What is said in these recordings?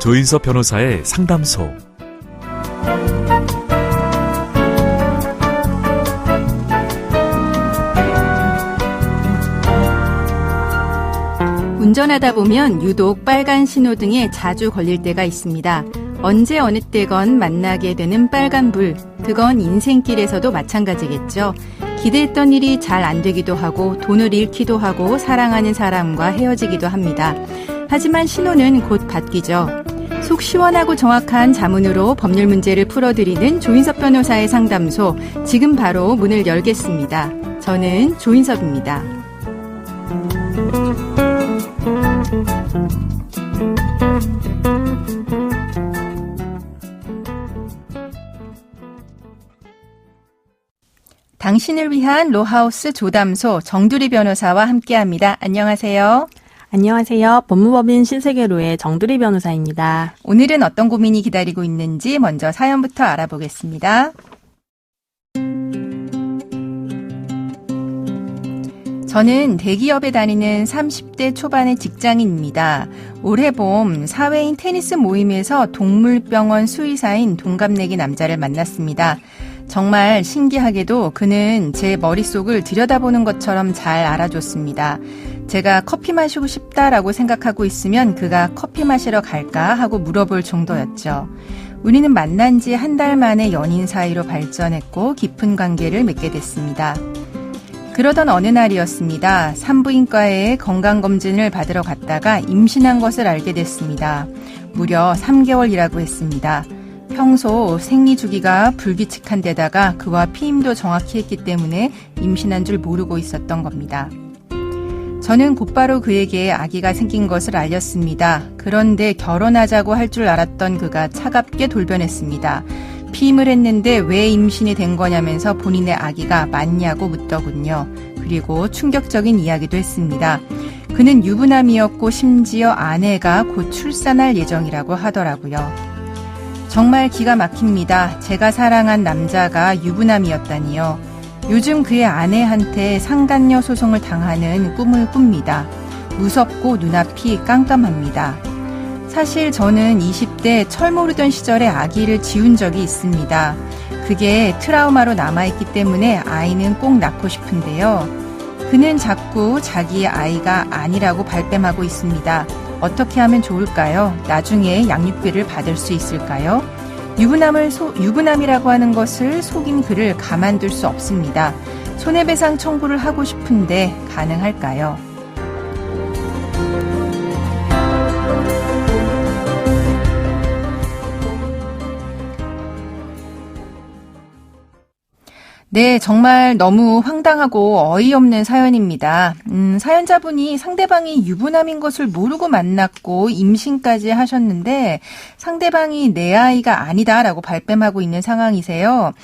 조인섭 변호사의 상담소. 운전하다 보면 유독 빨간 신호등에 자주 걸릴 때가 있습니다. 언제 어느 때건 만나게 되는 빨간불, 그건 인생길에서도 마찬가지겠죠. 기대했던 일이 잘 안 되기도 하고 돈을 잃기도 하고 사랑하는 사람과 헤어지기도 합니다. 하지만 신호는 곧 바뀌죠. 속 시원하고 정확한 자문으로 법률 문제를 풀어드리는 조인섭 변호사의 상담소, 지금 바로 문을 열겠습니다. 저는 조인섭입니다. 당신을 위한 로하우스 조담소 정두리 변호사와 함께합니다. 안녕하세요. 안녕하세요. 법무법인 신세계로의 정두리 변호사입니다. 오늘은 어떤 고민이 기다리고 있는지 먼저 사연부터 알아보겠습니다. 저는 대기업에 다니는 30대 초반의 직장인입니다. 올해 봄 사회인 테니스 모임에서 동물병원 수의사인 동갑내기 남자를 만났습니다. 정말 신기하게도 그는 제 머릿속을 들여다보는 것처럼 잘 알아줬습니다. 제가 커피 마시고 싶다라고 생각하고 있으면 그가 커피 마시러 갈까 하고 물어볼 정도였죠. 우리는 만난 지 한 달 만에 연인 사이로 발전했고 깊은 관계를 맺게 됐습니다. 그러던 어느 날이었습니다. 산부인과에 건강검진을 받으러 갔다가 임신한 것을 알게 됐습니다. 무려 3개월이라고 했습니다. 평소 생리 주기가 불규칙한 데다가 그와 피임도 정확히 했기 때문에 임신한 줄 모르고 있었던 겁니다. 저는 곧바로 그에게 아기가 생긴 것을 알렸습니다. 그런데 결혼하자고 할 줄 알았던 그가 차갑게 돌변했습니다. 피임을 했는데 왜 임신이 된 거냐면서 본인의 아기가 맞냐고 묻더군요. 그리고 충격적인 이야기도 했습니다. 그는 유부남이었고 심지어 아내가 곧 출산할 예정이라고 하더라고요. 정말 기가 막힙니다. 제가 사랑한 남자가 유부남이었다니요. 요즘 그의 아내한테 상간녀 소송을 당하는 꿈을 꿉니다. 무섭고 눈앞이 깜깜합니다. 사실 저는 20대 철모르던 시절에 아기를 지운 적이 있습니다. 그게 트라우마로 남아있기 때문에 아이는 꼭 낳고 싶은데요. 그는 자꾸 자기의 아이가 아니라고 발뺌하고 있습니다. 어떻게 하면 좋을까요? 나중에 양육비를 받을 수 있을까요? 유부남이라고 하는 것을 속인 그를 가만둘 수 없습니다. 손해배상 청구를 하고 싶은데 가능할까요? 네, 정말 너무 황당하고 어이없는 사연입니다. 사연자분이 상대방이 유부남인 것을 모르고 만났고 임신까지 하셨는데 상대방이 내 아이가 아니다라고 발뺌하고 있는 상황이세요.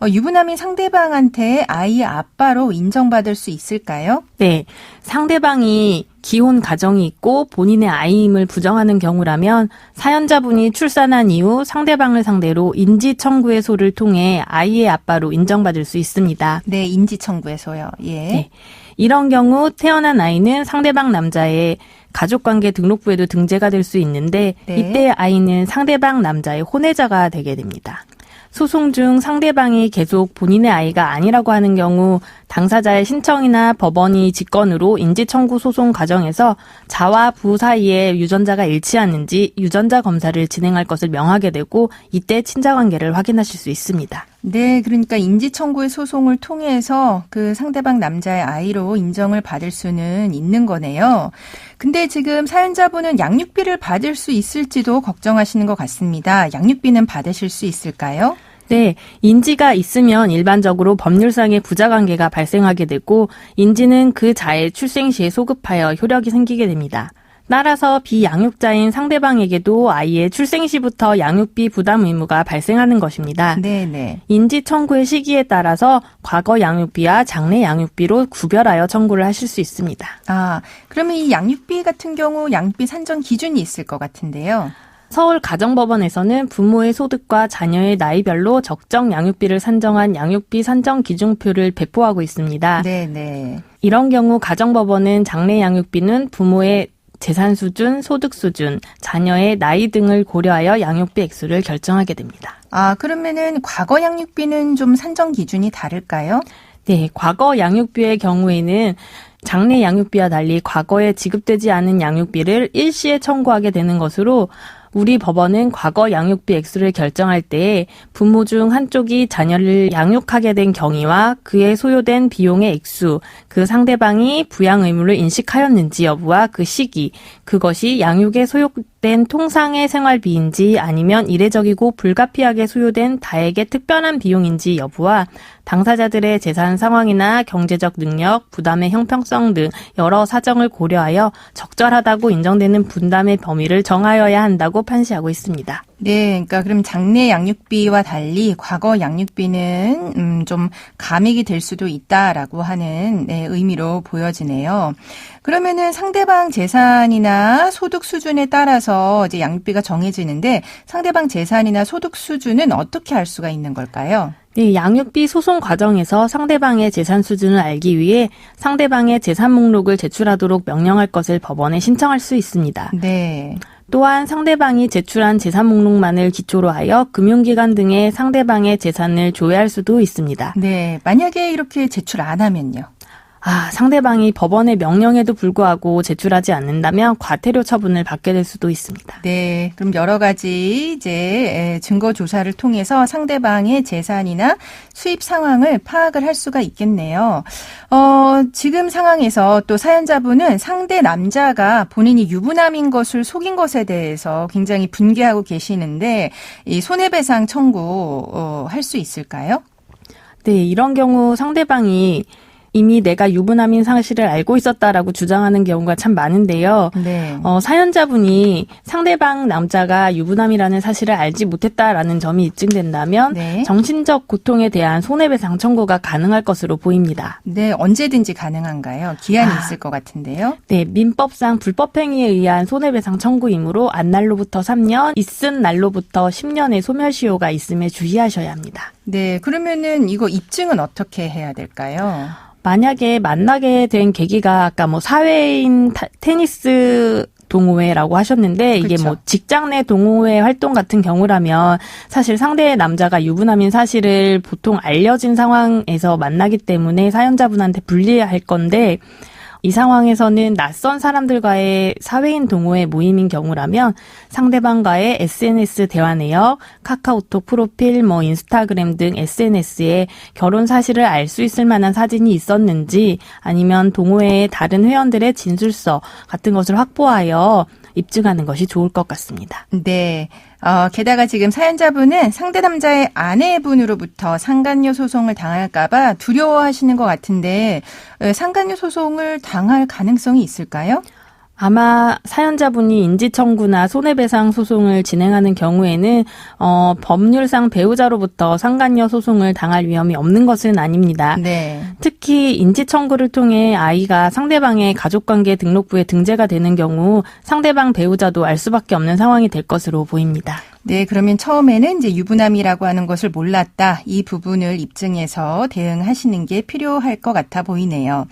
유부남인 상대방한테 아이의 아빠로 인정받을 수 있을까요? 네, 상대방이 기혼 가정이 있고 본인의 아이임을 부정하는 경우라면 사연자분이 출산한 이후 상대방을 상대로 인지청구회소를 통해 아이의 아빠로 인정받을 수 있습니다. 네, 인지청구회소요. 예. 네. 이런 경우 태어난 아이는 상대방 남자의 가족관계 등록부에도 등재가 될 수 있는데 네. 이때 아이는 상대방 남자의 혼외자가 되게 됩니다. 소송 중 상대방이 계속 본인의 아이가 아니라고 하는 경우 당사자의 신청이나 법원이 직권으로 인지청구 소송 과정에서 자와 부 사이에 유전자가 일치하는지 유전자 검사를 진행할 것을 명하게 되고 이때 친자관계를 확인하실 수 있습니다. 네, 그러니까 인지청구의 소송을 통해서 그 상대방 남자의 아이로 인정을 받을 수는 있는 거네요. 근데 지금 사연자분은 양육비를 받을 수 있을지도 걱정하시는 것 같습니다. 양육비는 받으실 수 있을까요? 네, 인지가 있으면 일반적으로 법률상의 부자관계가 발생하게 되고 인지는 그 자의 출생 시에 소급하여 효력이 생기게 됩니다. 따라서 비양육자인 상대방에게도 아이의 출생 시부터 양육비 부담 의무가 발생하는 것입니다. 네네. 인지 청구의 시기에 따라서 과거 양육비와 장래 양육비로 구별하여 청구를 하실 수 있습니다. 아, 그러면 이 양육비 같은 경우 양육비 산정 기준이 있을 것 같은데요. 서울가정법원에서는 부모의 소득과 자녀의 나이별로 적정 양육비를 산정한 양육비 산정 기준표를 배포하고 있습니다. 네네. 이런 경우 가정법원은 장래 양육비는 부모의 재산 수준, 소득 수준, 자녀의 나이 등을 고려하여 양육비 액수를 결정하게 됩니다. 그러면은 과거 양육비는 좀 산정 기준이 다를까요? 네, 과거 양육비의 경우에는 장래 양육비와 달리 과거에 지급되지 않은 양육비를 일시에 청구하게 되는 것으로 우리 법원은 과거 양육비 액수를 결정할 때 부모 중 한쪽이 자녀를 양육하게 된 경위와 그에 소요된 비용의 액수, 그 상대방이 부양 의무를 인식하였는지 여부와 그 시기, 그것이 양육에 소요된 통상의 생활비인지 아니면 이례적이고 불가피하게 소요된 다액의 특별한 비용인지 여부와 당사자들의 재산 상황이나 경제적 능력, 부담의 형평성 등 여러 사정을 고려하여 적절하다고 인정되는 분담의 범위를 정하여야 한다고 판시하고 있습니다. 네, 그러니까 그럼 장래 양육비와 달리 과거 양육비는 좀 감액이 될 수도 있다라고 하는 의미로 보여지네요. 그러면은 상대방 재산이나 소득 수준에 따라서 이제 양육비가 정해지는데 상대방 재산이나 소득 수준은 어떻게 알 수가 있는 걸까요? 네, 양육비 소송 과정에서 상대방의 재산 수준을 알기 위해 상대방의 재산 목록을 제출하도록 명령할 것을 법원에 신청할 수 있습니다. 네. 또한 상대방이 제출한 재산 목록만을 기초로 하여 금융기관 등의 상대방의 재산을 조회할 수도 있습니다. 네, 만약에 이렇게 제출 안 하면요? 상대방이 법원의 명령에도 불구하고 제출하지 않는다면 과태료 처분을 받게 될 수도 있습니다. 네, 그럼 여러 가지 이제 증거 조사를 통해서 상대방의 재산이나 수입 상황을 파악을 할 수가 있겠네요. 지금 상황에서 또 사연자분은 상대 남자가 본인이 유부남인 것을 속인 것에 대해서 굉장히 분개하고 계시는데 이 손해배상 청구 할 수 있을까요? 네, 이런 경우 상대방이 이미 내가 유부남인 사실을 알고 있었다라고 주장하는 경우가 참 많은데요. 네. 사연자분이 상대방 남자가 유부남이라는 사실을 알지 못했다라는 점이 입증된다면 네. 정신적 고통에 대한 손해배상 청구가 가능할 것으로 보입니다. 네, 언제든지 가능한가요? 기한이 있을 것 같은데요. 네, 민법상 불법행위에 의한 손해배상 청구이므로 안 날로부터 3년, 있은 날로부터 10년의 소멸시효가 있음에 주의하셔야 합니다. 네, 그러면은 이거 입증은 어떻게 해야 될까요? 만약에 만나게 된 계기가 아까 사회인 테니스 동호회라고 하셨는데 이게 그렇죠. 직장 내 동호회 활동 같은 경우라면 사실 상대의 남자가 유부남인 사실을 보통 알려진 상황에서 만나기 때문에 사연자분한테 불리할 건데 이 상황에서는 낯선 사람들과의 사회인 동호회 모임인 경우라면 상대방과의 SNS 대화 내역, 카카오톡 프로필, 인스타그램 등 SNS에 결혼 사실을 알 수 있을 만한 사진이 있었는지 아니면 동호회의 다른 회원들의 진술서 같은 것을 확보하여 입증하는 것이 좋을 것 같습니다. 네. 게다가 지금 사연자분은 상대 남자의 아내분으로부터 상간녀 소송을 당할까봐 두려워하시는 것 같은데 상간녀 소송을 당할 가능성이 있을까요? 아마 사연자분이 인지청구나 손해배상 소송을 진행하는 경우에는 법률상 배우자로부터 상간녀 소송을 당할 위험이 없는 것은 아닙니다. 네. 특히 인지청구를 통해 아이가 상대방의 가족관계 등록부에 등재가 되는 경우 상대방 배우자도 알 수밖에 없는 상황이 될 것으로 보입니다. 네, 그러면 처음에는 이제 유부남이라고 하는 것을 몰랐다. 이 부분을 입증해서 대응하시는 게 필요할 것 같아 보이네요.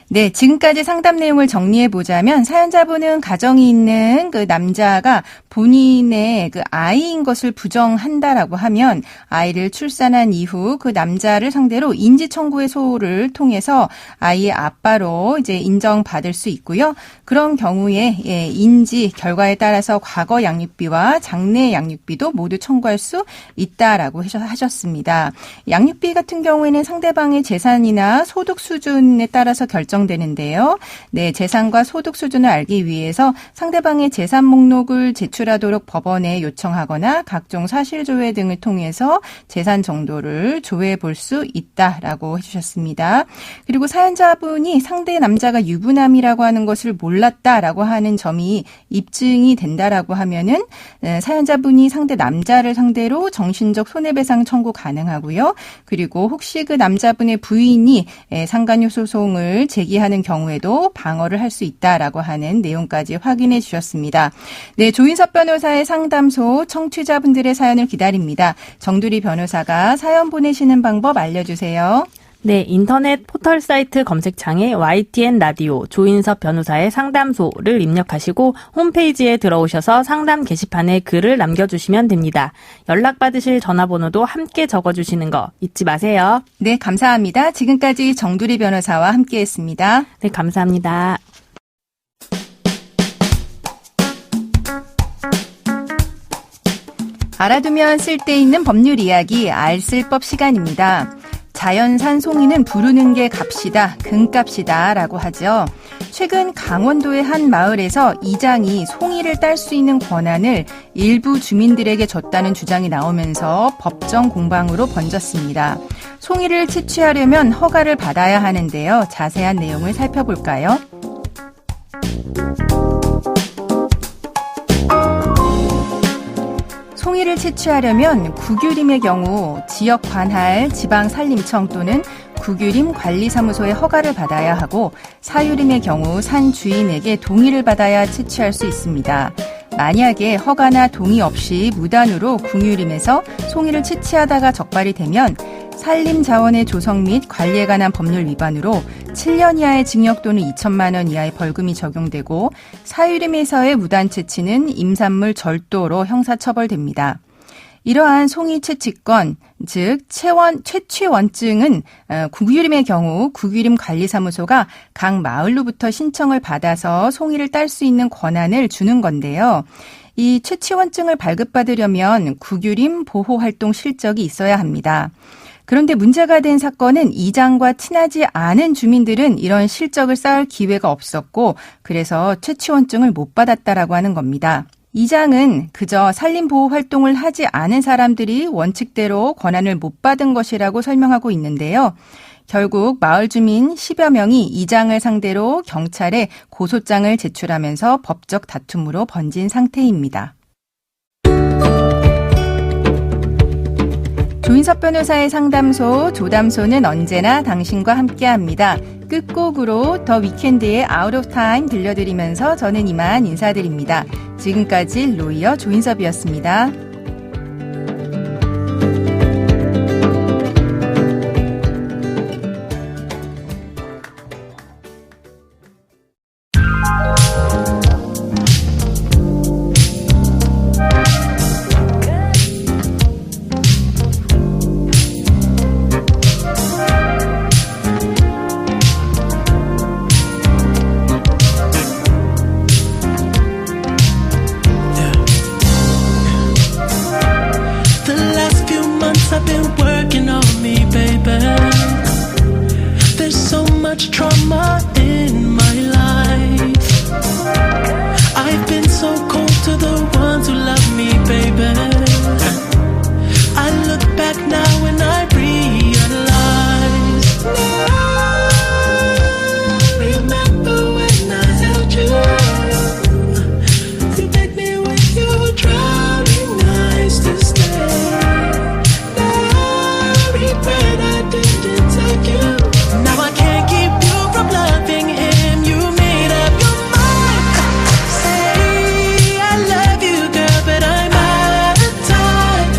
네, 지금까지 상담 내용을 정리해 보자면 사연자분은 가정이 있는 그 남자가 본인의 그 아이인 것을 부정한다라고 하면 아이를 출산한 이후 그 남자를 상대로 인지청구의 소를 통해서 아이의 아빠로 이제 인정받을 수 있고요. 그런 경우에 인지 결과에 따라서 과거 양육비와 장래 양육비도 모두 청구할 수 있다라고 하셨습니다. 양육비 같은 경우에는 상대방의 재산이나 소득 수준에 따라서 결정되는데요. 네, 재산과 소득 수준을 알기 위해서 상대방의 재산 목록을 제출하도록 법원에 요청하거나 각종 사실조회 등을 통해서 재산 정도를 조회해 볼 수 있다라고 해주셨습니다. 그리고 사연자분이 상대 남자가 유부남이라고 하는 것을 몰랐다라고 하는 점이 입증이 된다라고 하면은 사연자분이 상대 남자를 상대로 정신적 손해배상 청구 가능하고요. 그리고 혹시 그 남자분의 부인이 상간녀 소송을 제기하는 경우에도 방어를 할 수 있다라고 하는 내용까지 확인해 주셨습니다. 네, 조인섭 변호사의 상담소 청취자분들의 사연을 기다립니다. 정두리 변호사가 사연 보내시는 방법 알려주세요. 네, 인터넷 포털 사이트 검색창에 YTN 라디오 조인섭 변호사의 상담소를 입력하시고 홈페이지에 들어오셔서 상담 게시판에 글을 남겨주시면 됩니다. 연락받으실 전화번호도 함께 적어주시는 거 잊지 마세요. 네, 감사합니다. 지금까지 정두리 변호사와 함께했습니다. 네, 감사합니다. 알아두면 쓸데있는 법률 이야기 알쓸법 시간입니다. 자연산 송이는 부르는 게 값이다, 금값이다 라고 하죠. 최근 강원도의 한 마을에서 이장이 송이를 딸 수 있는 권한을 일부 주민들에게 줬다는 주장이 나오면서 법정 공방으로 번졌습니다. 송이를 채취하려면 허가를 받아야 하는데요. 자세한 내용을 살펴볼까요? 송이를 채취하려면 국유림의 경우 지역 관할, 지방산림청 또는 국유림 관리사무소의 허가를 받아야 하고 사유림의 경우 산 주인에게 동의를 받아야 채취할 수 있습니다. 만약에 허가나 동의 없이 무단으로 국유림에서 송이를 채취하다가 적발이 되면 산림자원의 조성 및 관리에 관한 법률 위반으로 7년 이하의 징역 또는 2천만 원 이하의 벌금이 적용되고 사유림에서의 무단 채취는 임산물 절도로 형사처벌됩니다. 이러한 송이 채취권, 즉 채취원증은 국유림의 경우 국유림 관리사무소가 각 마을로부터 신청을 받아서 송이를 딸 수 있는 권한을 주는 건데요. 이 채취원증을 발급받으려면 국유림 보호활동 실적이 있어야 합니다. 그런데 문제가 된 사건은 이장과 친하지 않은 주민들은 이런 실적을 쌓을 기회가 없었고 그래서 채취원증을 못 받았다라고 하는 겁니다. 이장은 그저 산림보호 활동을 하지 않은 사람들이 원칙대로 권한을 못 받은 것이라고 설명하고 있는데요. 결국 마을 주민 10여 명이 이장을 상대로 경찰에 고소장을 제출하면서 법적 다툼으로 번진 상태입니다. 조인섭 변호사의 상담소, 조담소는 언제나 당신과 함께합니다. 끝곡으로 더 위켄드의 Out of Time 들려드리면서 저는 이만 인사드립니다. 지금까지 로이어 조인섭이었습니다. I've been working on me, baby. There's so much trauma in my life. I've been so cold to the ones who love me, baby. I look back now and I realize now. Remember when I held you? You begged me with your drowning eyes to stay. Now I can't keep you from loving him. You made up your mind. Say I love you, girl, but I'm out of time.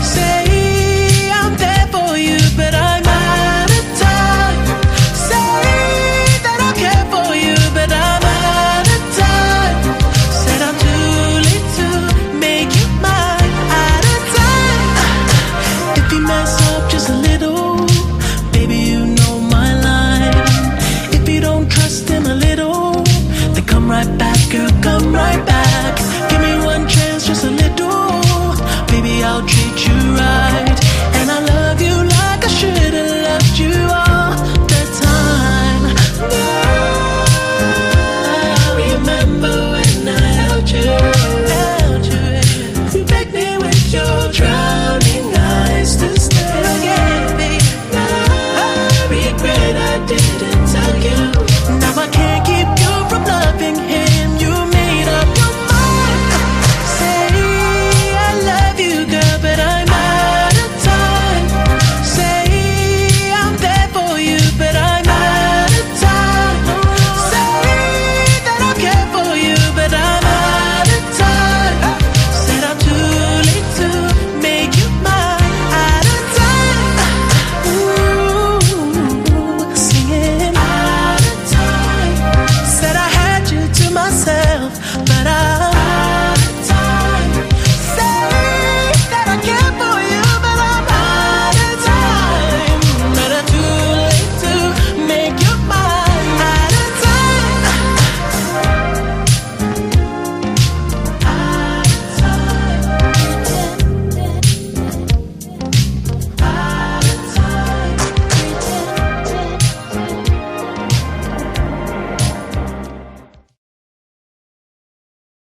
Say I'm there for you, but I'm out of time. Say that I care for you, but I'm out of time. Said I'm too late to make you mine. Out of time. If you mess up just a little, baby, you know my line. If you don't trust him a little, then come right back, girl, come right back. Give me one chance, just a little. Baby, I'll treat you right.